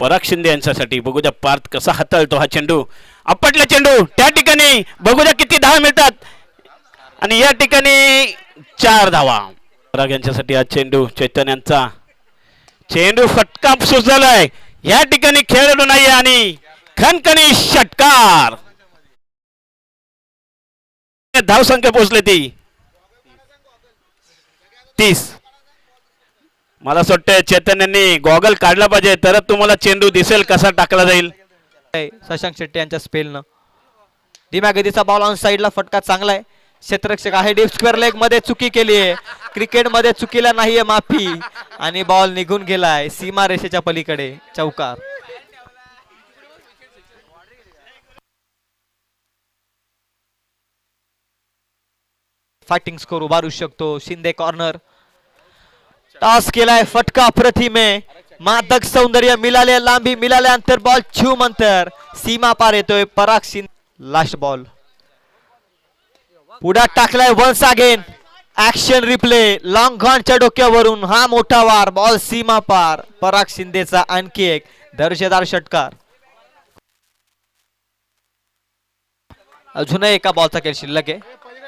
पराग शिंदे यांच्यासाठी. बघू द्या पार्थ कसा हाताळतो हा चेंडू. आपटला चेंडू त्या ठिकाणी. बघू द्या किती धावा मिळतात आणि या ठिकाणी 4 धावा. पराग यांच्यासाठी हा चेंडू. चैतन्यांचा चेंडू फटका सुचलाय. या ठिकाणी खेळाडू नाही आणि खणखणी षटकार. धावसंख्या पोहोचली ती 30. मला असं वाटतं चैतन्यांनी गॉगल काढला पाहिजे तरच तुम्हाला चेंडू दिसेल कसा टाकला जाईल. शशांक शेट्टी यांच्या स्पेलनं धीम्या गतीचा बॉल ऑन साइडला. फटका चांगला आहे. क्षेत्ररक्षक आहे. डीप स्क्वेअर लेग मध्ये चुकी केली आहे. क्रिकेट मध्ये चुकीला नाहीये माफी आणि बॉल निघून गेलाय सीमा रेषेच्या पलीकडे. चौकार. फायटिंग स्कोर उभारू शकतो शिंदे. कॉर्नर टॉस केलाय. फटका अप्रतिमे. मादक सौंदर्य मिळाले. लांबी मिळाले. अंतर बॉल छूम अंतर सीमा पार येतोय. पराग शिंदे. लास्ट बॉल पुढे टाकलाय. Once again action replay. Long घॉनच्या डोक्यावरून हा मोठा वार. बॉल सीमा पार. पराग शिंदेचा आणखी एक दर्जेदार षटकार. अजूनही एका बॉलचा खेळ शिल्लक आहे.